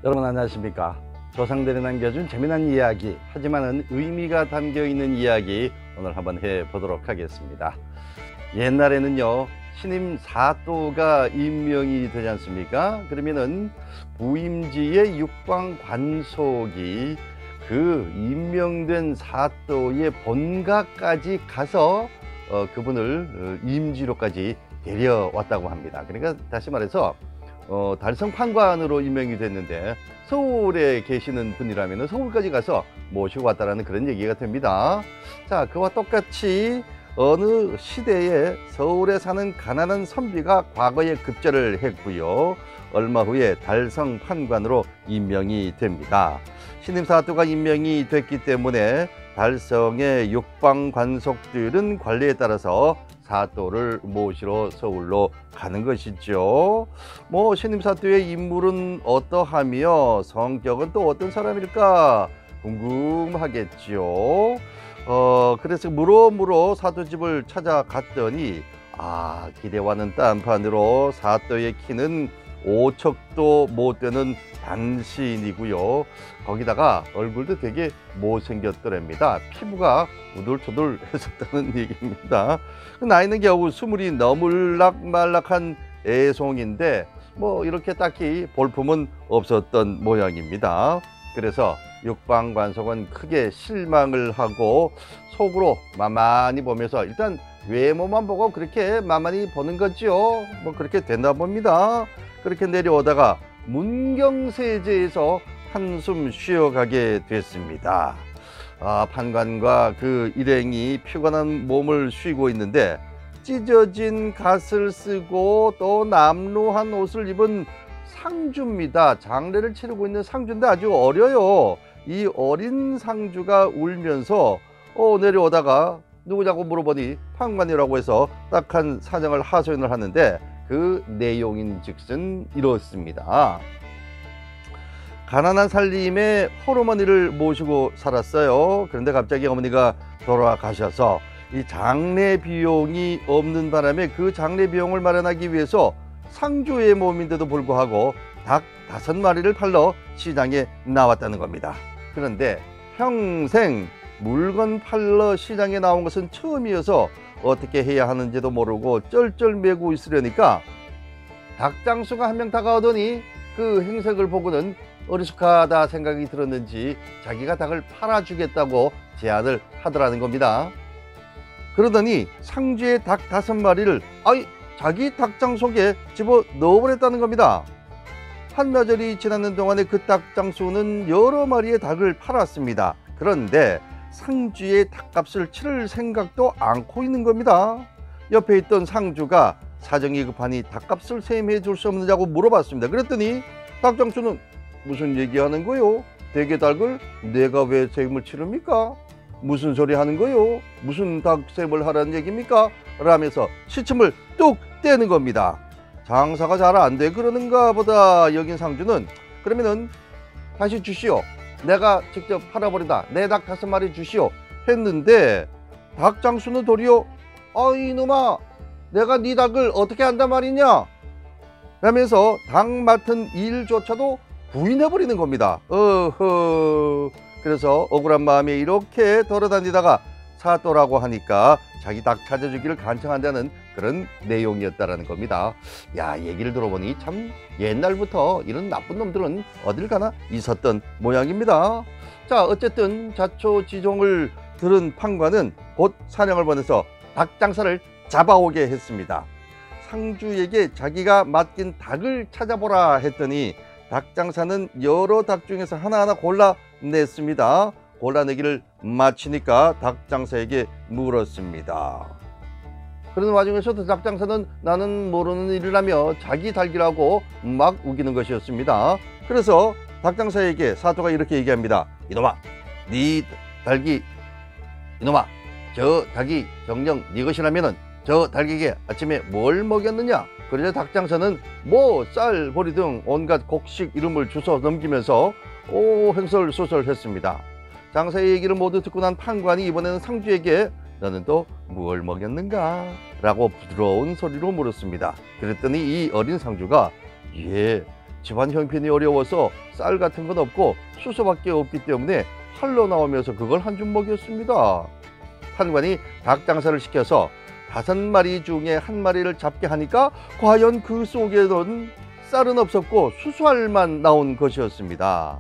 여러분 안녕하십니까? 조상들이 남겨준 재미난 이야기, 하지만은 의미가 담겨있는 이야기 오늘 한번 해보도록 하겠습니다. 옛날에는요, 신임 사또가 임명이 되지 않습니까? 그러면은 부임지의 육방관속이 그 임명된 사또의 본가까지 가서 그분을 임지로까지 데려왔다고 합니다. 그러니까 다시 말해서 달성 판관으로 임명이 됐는데 서울에 계시는 분이라면 서울까지 가서 모시고 왔다라는 그런 얘기가 됩니다. 자, 그와 똑같이 어느 시대에 서울에 사는 가난한 선비가 과거에 급제를 했고요, 얼마 후에 달성 판관으로 임명이 됩니다. 신임 사또가 임명이 됐기 때문에 달성의 육방관속들은 관례에 따라서 사또를 모시러 서울로 가는 것이죠. 신임 사또의 인물은 어떠하며 성격은 또 어떤 사람일까 궁금하겠죠. 그래서 물어물어 사또집을 찾아갔더니 기대와는 딴판으로 사또의 키는 5척도 못 되는 단신이고요, 거기다가 얼굴도 되게 못생겼더랍니다. 피부가 우둘투둘 했었다는 얘기입니다. 나이는 겨우 20이 너물락말락한 애송인데 이렇게 딱히 볼품은 없었던 모양입니다. 그래서 육방관속은 크게 실망을 하고 속으로 만만히 보면서 일단 외모만 보고 그렇게 만만히 보는 거죠. 그렇게 됐나 봅니다. 그렇게 내려오다가 문경세제에서 한숨 쉬어가게 됐습니다. 판관과 그 일행이 피곤한 몸을 쉬고 있는데 찢어진 갓을 쓰고 또 남루한 옷을 입은 상주입니다. 장례를 치르고 있는 상주인데 아주 어려요. 이 어린 상주가 울면서 내려오다가 누구냐고 물어보니 판관이라고 해서 딱한 사정을 하소연을 하는데 그 내용인즉슨 이렇습니다. 가난한 살림에 홀어머니를 모시고 살았어요. 그런데 갑자기 어머니가 돌아가셔서 이 장례 비용이 없는 바람에 그 장례 비용을 마련하기 위해서 상주의 몸인데도 불구하고 닭 5마리를 팔러 시장에 나왔다는 겁니다. 그런데 평생 물건 팔러 시장에 나온 것은 처음이어서 어떻게 해야 하는지도 모르고 쩔쩔매고 있으려니까 닭장수가 한 명 다가오더니 그 행색을 보고는 어리숙하다 생각이 들었는지 자기가 닭을 팔아주겠다고 제안을 하더라는 겁니다. 그러더니 상주의 닭 5마리를 자기 닭장 속에 집어 넣어버렸다는 겁니다. 한나절이 지나는 동안에 그 닭장수는 여러 마리의 닭을 팔았습니다. 그런데 상주의 닭값을 치를 생각도 않고 있는 겁니다. 옆에 있던 상주가 사정이 급하니 닭값을 세임해 줄 수 없느냐고 물어봤습니다. 그랬더니 닭장수는 무슨 얘기하는 거요? 대게 닭을 내가 왜 세임을 치릅니까? 무슨 소리 하는 거요? 무슨 닭세임을 하라는 얘기입니까? 라면서 시침을 뚝 떼는 겁니다. 장사가 잘 안 돼 그러는가 보다 여긴 상주는 그러면은 다시 주시오, 내가 직접 팔아버리다 내 닭 5마리 주시오 했는데 닭장수는 도리어 이놈아, 내가 네 닭을 어떻게 한단 말이냐 라면서 닭 맡은 일조차도 부인해버리는 겁니다. 그래서 억울한 마음에 이렇게 돌아다니다가 사또라고 하니까 자기 닭 찾아주기를 간청한다는 그런 내용이었다라는 겁니다. 얘기를 들어보니 참 옛날부터 이런 나쁜 놈들은 어딜 가나 있었던 모양입니다. 자, 어쨌든 자초지종을 들은 판관은 곧 사령을 보내서 닭 장사를 잡아오게 했습니다. 상주에게 자기가 맡긴 닭을 찾아보라 했더니 닭 장사는 여러 닭 중에서 하나하나 골라냈습니다. 골라내기를 마치니까 닭 장사에게 물었습니다. 그런 와중에서도 닭 장사는 나는 모르는 일이라며 자기 닭이라고 막 우기는 것이었습니다. 그래서 닭 장사에게 사또가 이렇게 얘기합니다. 이놈아, 저 닭이 정녕 네 것이라면은 저 닭에게 아침에 뭘 먹였느냐? 그러자 닭 장사는 쌀, 보리 등 온갖 곡식 이름을 주워 넘기면서 횡설수설했습니다. 장사의 얘기를 모두 듣고 난 판관이 이번에는 상주에게 너는 또 무엇을 먹였는가? 라고 부드러운 소리로 물었습니다. 그랬더니 이 어린 상주가 집안 형편이 어려워서 쌀 같은 건 없고 수소밖에 없기 때문에 팔러 나오면서 그걸 한 줌 먹였습니다. 판관이 닭 장사를 시켜서 5마리 중에 1마리를 잡게 하니까 과연 그 속에는 쌀은 없었고 수수알만 나온 것이었습니다.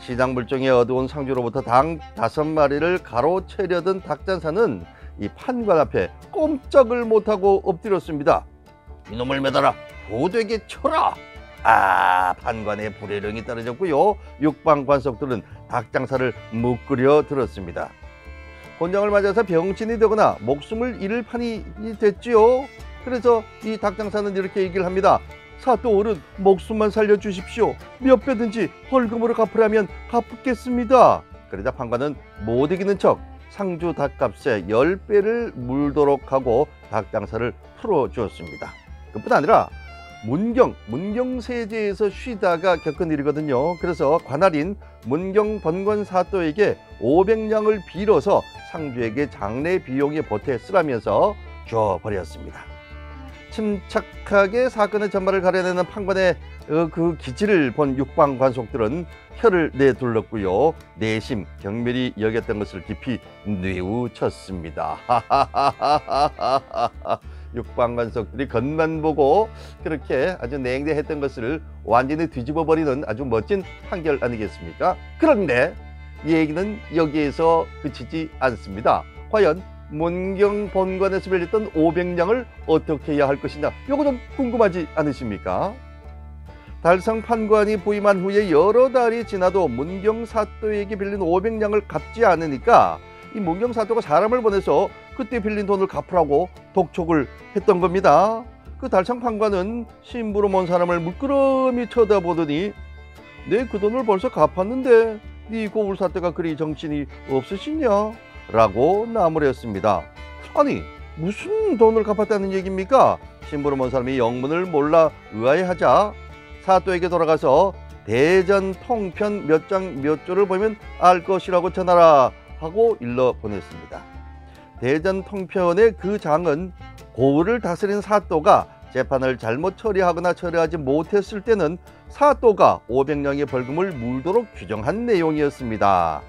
시장 물정에 어두운 상주로부터 닭 5마리를 가로채려던 닭장사는 이 판관 앞에 꼼짝을 못하고 엎드렸습니다. 이놈을 매달아 고되게 쳐라. 판관의 불혜령이 떨어졌고요. 육방 관속들은 닭장사를 묵끄려 들었습니다. 곤장을 맞아서 병신이 되거나 목숨을 잃을 판이 됐지요. 그래서 이 닭장사는 이렇게 얘기를 합니다. 사또 어른, 목숨만 살려주십시오. 몇 배든지 벌금으로 갚으라면 갚겠습니다. 그러자 판관은 못 이기는 척 상주 닭값의 10배를 물도록 하고 닭장사를 풀어주었습니다. 그뿐 아니라 문경세제에서 쉬다가 겪은 일이거든요. 그래서 관할인 문경 번권 사또에게 500냥을 빌어서 상주에게 장례 비용에 보태 쓰라면서 줘버렸습니다. 침착하게 사건의 전말을 가려내는 판관의 그 기질을 본 육방 관속들은 혀를 내둘렀고요. 내심 경멸이 여겼던 것을 깊이 뉘우쳤습니다. 육방 관속들이 겉만 보고 그렇게 아주 냉대했던 것을 완전히 뒤집어버리는 아주 멋진 판결 아니겠습니까? 그런데 이 얘기는 여기에서 그치지 않습니다. 과연 문경 본관에서 빌렸던 500냥을 어떻게 해야 할 것이냐, 이거 좀 궁금하지 않으십니까? 달성 판관이 부임한 후에 여러 달이 지나도 문경 사또에게 빌린 500냥을 갚지 않으니까 이 문경 사또가 사람을 보내서 그때 빌린 돈을 갚으라고 독촉을 했던 겁니다. 그 달성 판관은 신부로 먼 사람을 물끄러미 쳐다보더니 내 그 돈을 벌써 갚았는데 네 고울 사또가 그리 정신이 없으시냐? 라고 나무랬습니다. 아니, 무슨 돈을 갚았다는 얘기입니까? 신부로 먼 사람이 영문을 몰라 의아해하자 사또에게 돌아가서 대전 통편 몇 장 몇 조를 보면 알 것이라고 전하라 하고 일러 보냈습니다. 대전 통편의 그 장은 고을을 다스린 사또가 재판을 잘못 처리하거나 처리하지 못했을 때는 사또가 500냥의 벌금을 물도록 규정한 내용이었습니다.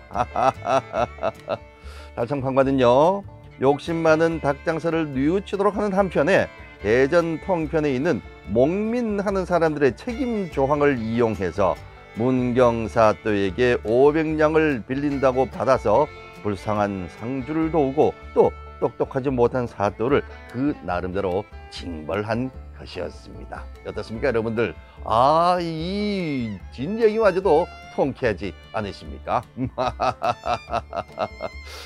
달성 판관은요, 욕심 많은 닭장사를 뉘우치도록 하는 한편에 대전 통편에 있는 목민하는 사람들의 책임 조항을 이용해서 문경 사또에게 500냥을 빌린다고 받아서 불쌍한 상주를 도우고 또 똑똑하지 못한 사또를 그 나름대로 징벌한 것이었습니다. 어떻습니까, 여러분들? 이 진얘기마저도 통쾌하지 않으십니까?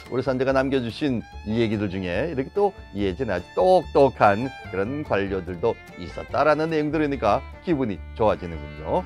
우리 선조가 남겨주신 이 얘기들 중에 이렇게 또 예전에 아주 똑똑한 그런 관료들도 있었다라는 내용들이니까 기분이 좋아지는군요.